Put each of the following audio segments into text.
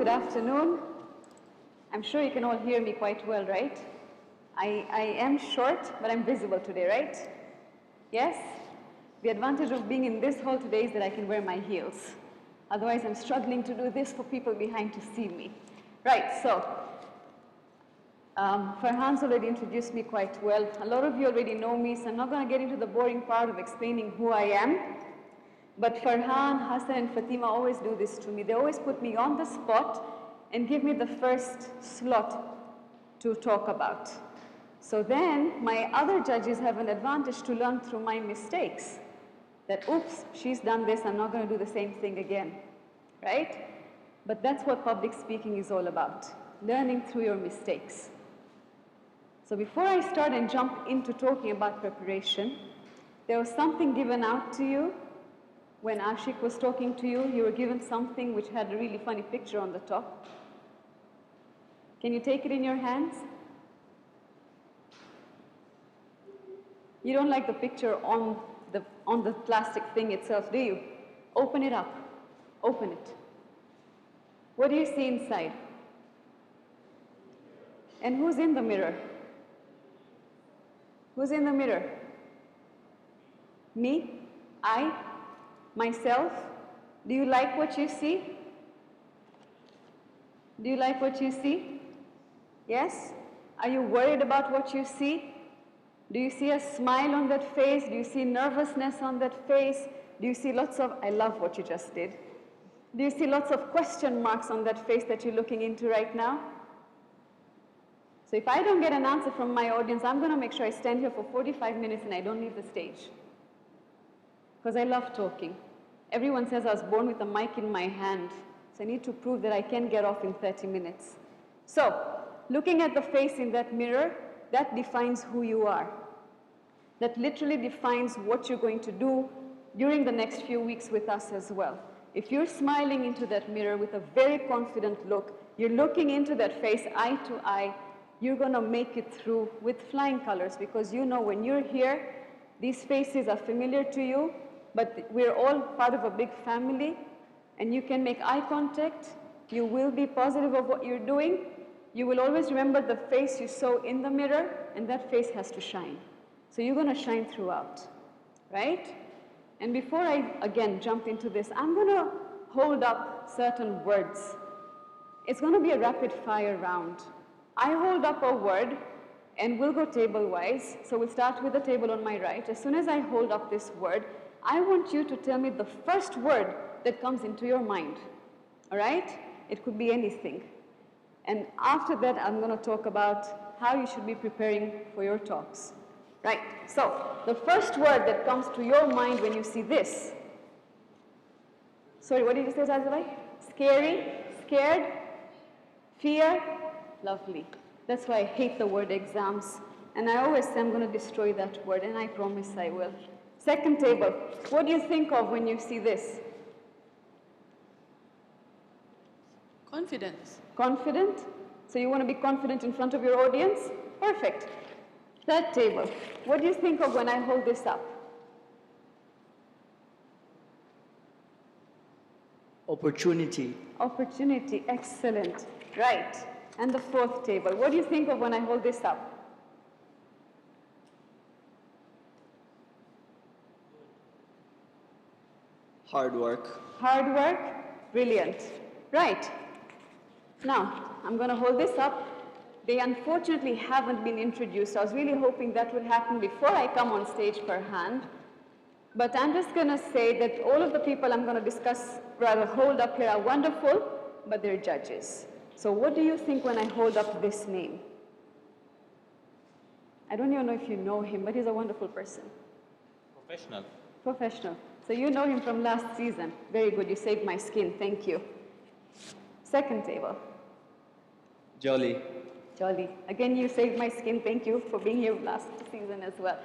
good afternoon. I'm sure you can all hear me quite well, right? I am short, but I'm visible today, right? Yes? The advantage of being in this hall today is that I can wear my heels. Otherwise, I'm struggling to do this for people behind to see me. Right, so, Farhan's already introduced me quite well. A lot of you already know me, so I'm not going to get into the boring part of explaining who I am. But Farhan, Hassan, and Fatima always do this to me. They always put me on the spot and give me the first slot to talk about. So then, my other judges have an advantage to learn through my mistakes. That, oops, she's done this, I'm not going to do the same thing again, right? But that's what public speaking is all about, learning through your mistakes. So before I start and jump into talking about preparation, there was something given out to you. When Ashik was talking to you, you were given something which had a really funny picture on the top. Can you take it in your hands? You don't like the picture on the plastic thing itself, do you? Open it up. Open it. What do you see inside? And who's in the mirror? Who's in the mirror? Me? I? Myself? Do you like what you see? Do you like what you see? Yes? Are you worried about what you see? Do you see a smile on that face? Do you see nervousness on that face? Do you see lots of, I love what you just did. Do you see lots of question marks on that face that you're looking into right now? So if I don't get an answer from my audience, I'm going to make sure I stand here for 45 minutes and I don't leave the stage. Because I love talking. Everyone says I was born with a mic in my hand, so I need to prove that I can get off in 30 minutes. So, looking at the face in that mirror, that defines who you are. That literally defines what you're going to do during the next few weeks with us as well. If you're smiling into that mirror with a very confident look, you're looking into that face eye to eye, you're going to make it through with flying colors, because you know when you're here, these faces are familiar to you, but we're all part of a big family, and you can make eye contact, you will be positive of what you're doing, you will always remember the face you saw in the mirror, and that face has to shine. So you're going to shine throughout, right? And before I, again, jump into this, I'm going to hold up certain words. It's going to be a rapid-fire round. I hold up a word, and we'll go table-wise. So we'll start with the table on my right. As soon as I hold up this word, I want you to tell me the first word that comes into your mind, all right? It could be anything. And after that, I'm going to talk about how you should be preparing for your talks. Right, so the first word that comes to your mind when you see this. Sorry, what did you say, Zazalai? Scary, scared, fear, lovely. That's why I hate the word exams. And I always say I'm going to destroy that word, and I promise I will. Second table, what do you think of when you see this? Confidence. Confident? So you want to be confident in front of your audience? Perfect. Third table, what do you think of when I hold this up? Opportunity. Opportunity, excellent. Right. And the fourth table, what do you think of when I hold this up? Hard work. Hard work, brilliant. Right. Now, I'm going to hold this up. They unfortunately haven't been introduced. I was really hoping that would happen before I come on stage per hand. But I'm just going to say that all of the people I'm going to discuss, rather hold up here, are wonderful, but they're judges. So what do you think when I hold up this name? I don't even know if you know him, but he's a wonderful person. Professional. Professional. So you know him from last season. Very good. You saved my skin. Thank you. Second table. Jolly. Jolly. Again, you saved my skin. Thank you for being here last season as well.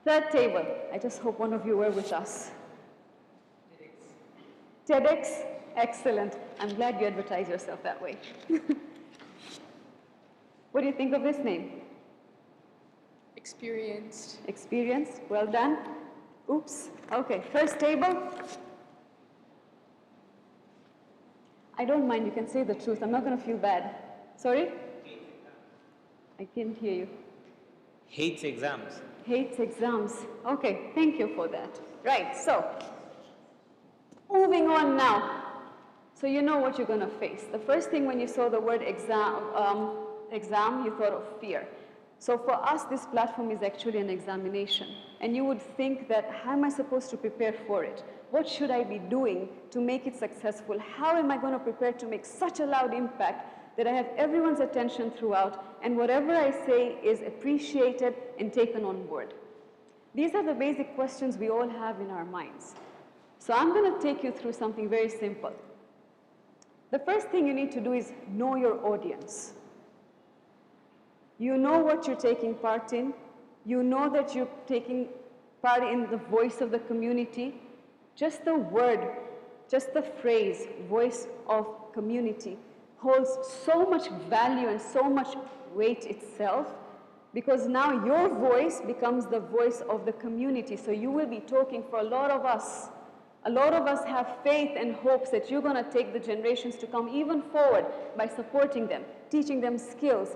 Third table. I just hope one of you were with us. TEDx. Excellent. I'm glad you advertise yourself that way. What do you think of this name? Experienced. Experienced. Well done. Oops. Okay. First table. I don't mind, you can say the truth. I'm not going to feel bad. Sorry? I can't hear you. Hates exams. Hates exams. Okay, thank you for that. Right, so moving on now. So you know what you're going to face. The first thing when you saw the word exam, you thought of fear. So for us, this platform is actually an examination. And you would think that, how am I supposed to prepare for it? What should I be doing to make it successful? How am I going to prepare to make such a loud impact that I have everyone's attention throughout, and whatever I say is appreciated and taken on board? These are the basic questions we all have in our minds. So I'm going to take you through something very simple. The first thing you need to do is know your audience. You know what you're taking part in. You know that you're taking part in the voice of the community. Just the word, just the phrase, voice of community, holds so much value and so much weight itself, because now your voice becomes the voice of the community. So you will be talking for a lot of us. A lot of us have faith and hopes that you're going to take the generations to come even forward by supporting them, teaching them skills,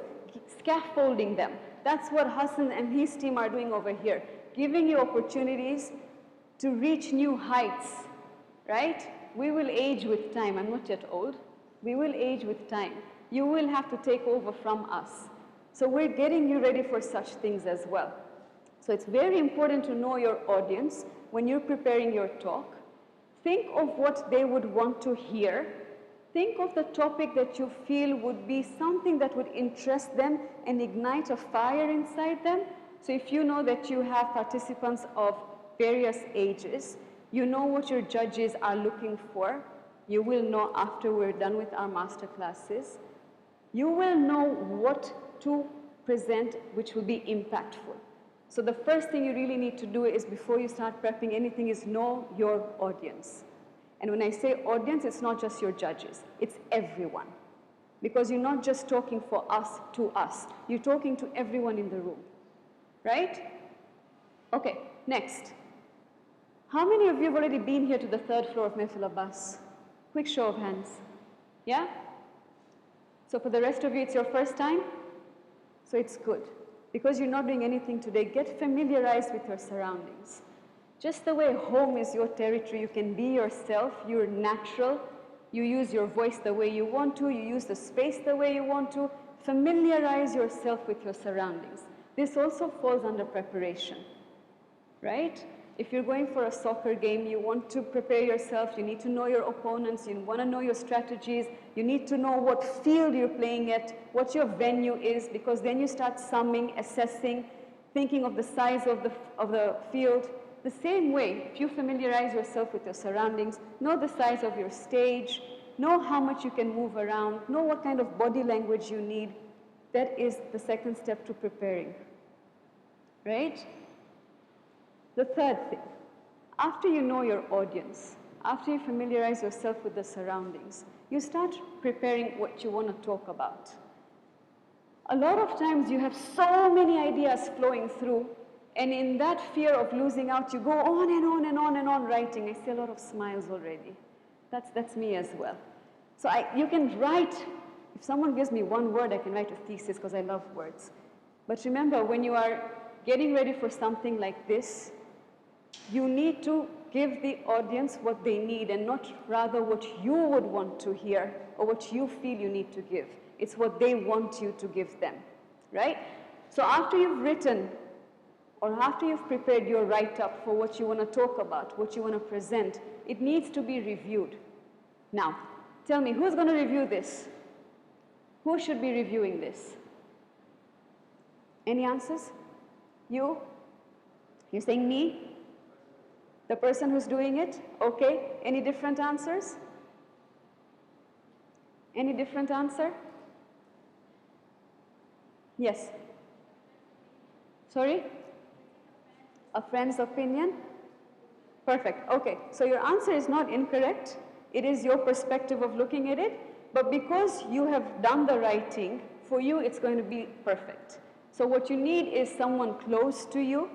scaffolding them. That's what Hassan and his team are doing over here, giving you opportunities to reach new heights, right? We will age with time. I'm not yet old. We will age with time. You will have to take over from us. So we're getting you ready for such things as well. So it's very important to know your audience when you're preparing your talk. Think of what they would want to hear. Think of the topic that you feel would be something that would interest them and ignite a fire inside them. So if you know that you have participants of various ages, you know what your judges are looking for. You will know after we're done with our master classes. You will know what to present which will be impactful. So the first thing you really need to do is, before you start prepping anything, is know your audience. And when I say audience, it's not just your judges, it's everyone. Because you're not just talking for us to us, you're talking to everyone in the room, right? Okay, next. How many of you have already been here to the 3rd floor of Mehfil Abbas? Quick show of hands. Yeah? So for the rest of you, it's your first time? So it's good. Because you're not doing anything today, get familiarized with your surroundings. Just the way home is your territory, you can be yourself, you're natural, you use your voice the way you want to, you use the space the way you want to. Familiarize yourself with your surroundings. This also falls under preparation, right? If you're going for a soccer game, you want to prepare yourself, you need to know your opponents, you want to know your strategies, you need to know what field you're playing at, what your venue is, because then you start summing, assessing, thinking of the size of the field. The same way, if you familiarize yourself with your surroundings, know the size of your stage, know how much you can move around, know what kind of body language you need, that is the second step to preparing, right? The third thing, after you know your audience, after you familiarize yourself with the surroundings, you start preparing what you want to talk about. A lot of times you have so many ideas flowing through, and in that fear of losing out, you go on and on and on and on writing. I see a lot of smiles already. That's me as well. So you can write, if someone gives me one word, I can write a thesis because I love words. But remember, when you are getting ready for something like this, you need to give the audience what they need and not rather what you would want to hear or what you feel you need to give. It's what they want you to give them, right? So after you've written or after you've prepared your write-up for what you want to talk about, what you want to present, it needs to be reviewed. Now, tell me, who's going to review this? Who should be reviewing this? Any answers? You? You're saying me? The person who's doing it? Okay. Any different answers? Any different answer? Yes. Sorry? A friend's opinion? Perfect. Okay. So your answer is not incorrect. It is your perspective of looking at it. But because you have done the writing, for you it's going to be perfect. So what you need is someone close to you,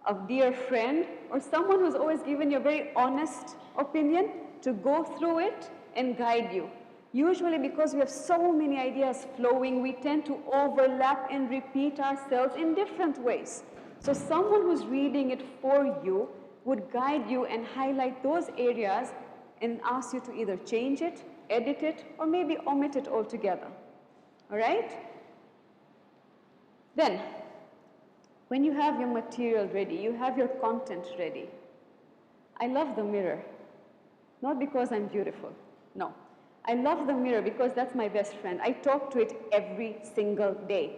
a dear friend, or someone who's always given you a very honest opinion to go through it and guide you. Usually because we have so many ideas flowing, we tend to overlap and repeat ourselves in different ways. So someone who's reading it for you would guide you and highlight those areas and ask you to either change it, edit it, or maybe omit it altogether. All right? Then, when you have your material ready, you have your content ready. I love the mirror, not because I'm beautiful, no. I love the mirror because that's my best friend. I talk to it every single day.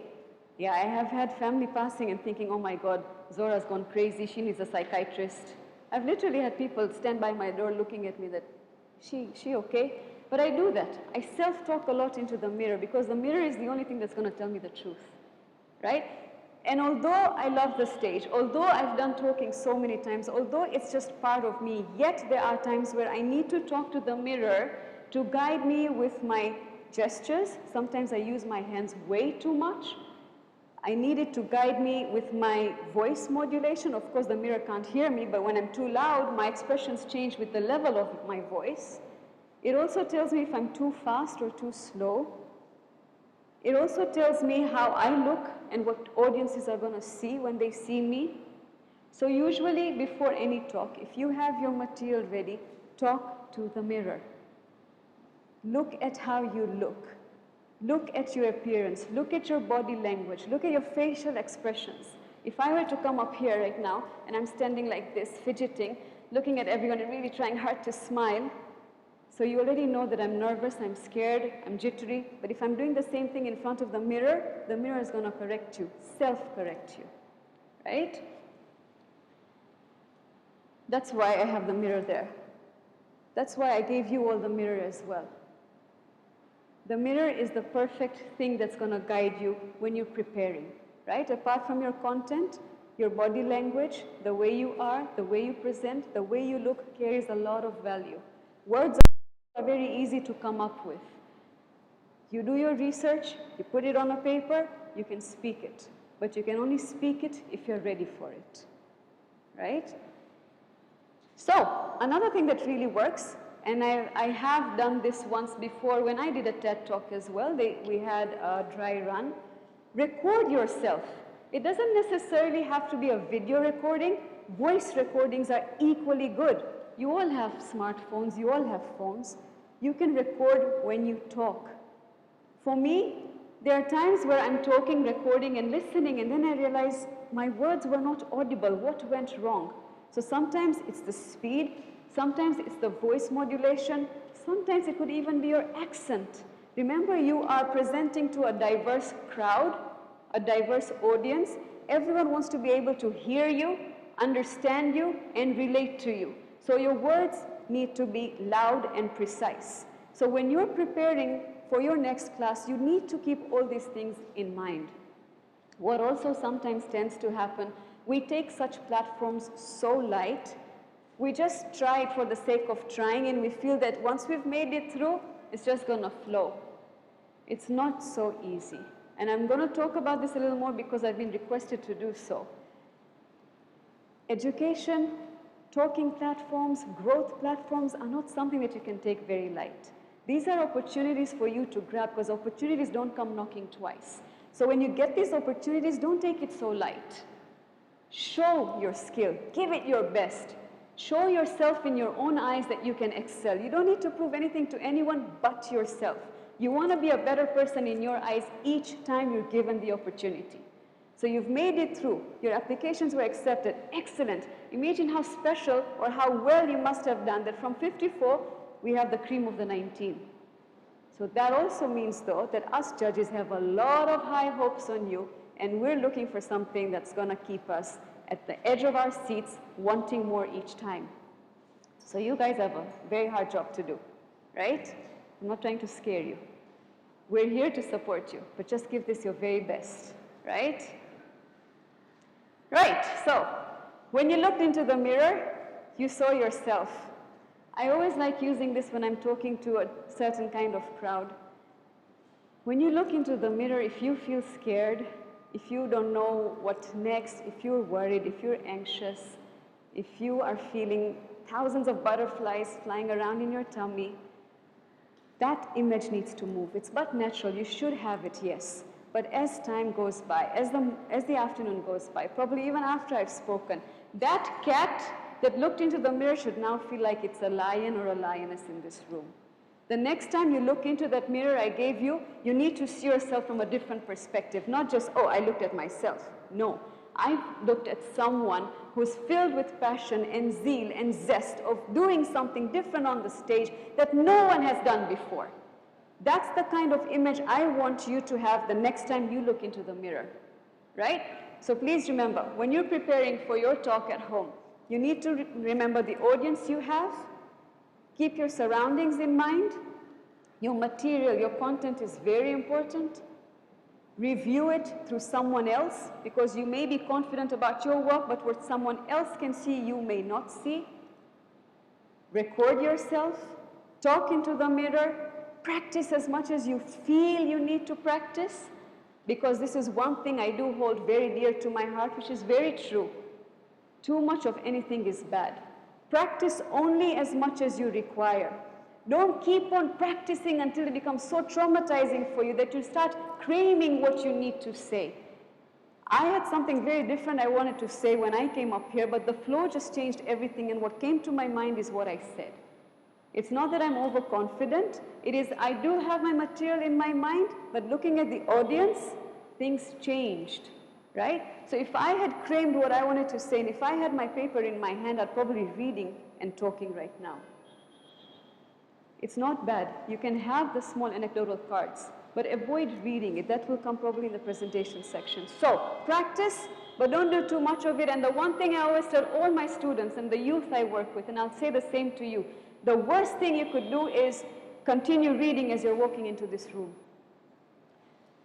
Yeah, I have had family passing and thinking, oh my God, Zohra's gone crazy, she needs a psychiatrist. I've literally had people stand by my door looking at me that, she okay? But I do that. I self-talk a lot into the mirror because the mirror is the only thing that's going to tell me the truth, right? And although I love the stage, although I've done talking so many times, although it's just part of me, yet there are times where I need to talk to the mirror to guide me with my gestures. Sometimes I use my hands way too much. I need it to guide me with my voice modulation. Of course, the mirror can't hear me, but when I'm too loud, my expressions change with the level of my voice. It also tells me if I'm too fast or too slow. It also tells me how I look and what audiences are going to see when they see me. So usually before any talk, if you have your material ready, talk to the mirror. Look at how you look. Look at your appearance. Look at your body language. Look at your facial expressions. If I were to come up here right now and I'm standing like this, fidgeting, looking at everyone and really trying hard to smile, so you already know that I'm nervous, I'm scared, I'm jittery. But if I'm doing the same thing in front of the mirror is going to correct you, self-correct you, right? That's why I have the mirror there. That's why I gave you all the mirror as well. The mirror is the perfect thing that's going to guide you when you're preparing, right? Apart from your content, your body language, the way you are, the way you present, the way you look carries a lot of value. Words are very easy to come up with. You do your research, you put it on a paper, you can speak it. But you can only speak it if you're ready for it, right? So, another thing that really works, and I have done this once before when I did a TED Talk as well. We had a dry run. Record yourself. It doesn't necessarily have to be a video recording. Voice recordings are equally good. You all have smartphones, you all have phones. You can record when you talk. For me, there are times where I'm talking, recording, and listening, and then I realize my words were not audible. What went wrong? So sometimes it's the speed, sometimes it's the voice modulation, sometimes it could even be your accent. Remember, you are presenting to a diverse crowd, a diverse audience. Everyone wants to be able to hear you, understand you, and relate to you. So your words need to be loud and precise. So when you're preparing for your next class, you need to keep all these things in mind. What also sometimes tends to happen, we take such platforms so light, we just try it for the sake of trying, and we feel that once we've made it through, it's just going to flow. It's not so easy. And I'm going to talk about this a little more because I've been requested to do so. Education, talking platforms, growth platforms are not something that you can take very light. These are opportunities for you to grab because opportunities don't come knocking twice. So when you get these opportunities, don't take it so light. Show your skill. Give it your best. Show yourself in your own eyes that you can excel. You don't need to prove anything to anyone but yourself. You want to be a better person in your eyes each time you're given the opportunity. So you've made it through. Your applications were accepted. Excellent. Imagine how special or how well you must have done that from 54, we have the cream of the 19. So that also means, though, that us judges have a lot of high hopes on you, and we're looking for something that's going to keep us at the edge of our seats, wanting more each time. So you guys have a very hard job to do, right? I'm not trying to scare you. We're here to support you, but just give this your very best, right? Right, so when you looked into the mirror, you saw yourself. I always like using this when I'm talking to a certain kind of crowd. When you look into the mirror, if you feel scared, if you don't know what next, if you're worried, if you're anxious, if you are feeling thousands of butterflies flying around in your tummy, That image needs to move. It's but natural. You should have it, yes. But as time goes by, as the afternoon goes by, probably even after I've spoken, that cat that looked into the mirror should now feel like it's a lion or a lioness in this room. The next time you look into that mirror I gave you, you need to see yourself from a different perspective, not just, oh, I looked at myself. No, I looked at someone who's filled with passion and zeal and zest of doing something different on the stage that no one has done before. That's the kind of image I want you to have the next time you look into the mirror, right? So please remember, when you're preparing for your talk at home, you need to remember the audience you have. Keep your surroundings in mind. Your material, your content is very important. Review it through someone else, because you may be confident about your work, but what someone else can see, you may not see. Record yourself. Talk into the mirror. Practice as much as you feel you need to practice, because this is one thing I do hold very dear to my heart, which is very true. Too much of anything is bad. Practice only as much as you require. Don't keep on practicing until it becomes so traumatizing for you that you start craving what you need to say. I had something very different I wanted to say when I came up here, but the flow just changed everything, and what came to my mind is what I said. It's not that I'm overconfident. It is I do have my material in my mind, but looking at the audience, things changed, right? So if I had crammed what I wanted to say, and if I had my paper in my hand, I'd probably be reading and talking right now. It's not bad. You can have the small anecdotal cards, but avoid reading it. That will come probably in the presentation section. So practice, but don't do too much of it. And the one thing I always tell all my students and the youth I work with, and I'll say the same to you, the worst thing you could do is continue reading as you're walking into this room.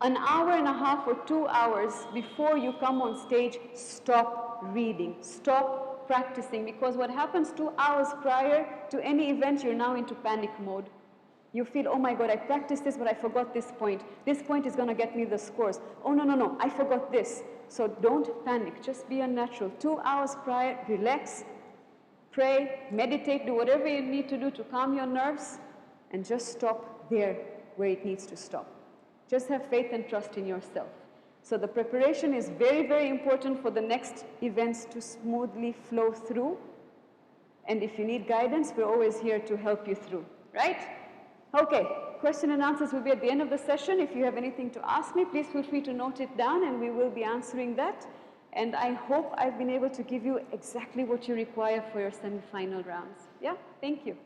An hour and a half or 2 hours before you come on stage, stop reading, stop practicing, because what happens 2 hours prior to any event, you're now into panic mode. You feel, oh my God, I practiced this, but I forgot this point. This point is going to get me the scores. Oh, no, I forgot this. So don't panic. Just be unnatural. 2 hours prior, relax, pray, meditate, do whatever you need to do to calm your nerves, and just stop there where it needs to stop. Just have faith and trust in yourself. So the preparation is very, very important for the next events to smoothly flow through. And if you need guidance, we're always here to help you through, right? Okay, question and answers will be at the end of the session. If you have anything to ask me, please feel free to note it down, and we will be answering that. And I hope I've been able to give you exactly what you require for your semi-final rounds. Yeah, thank you.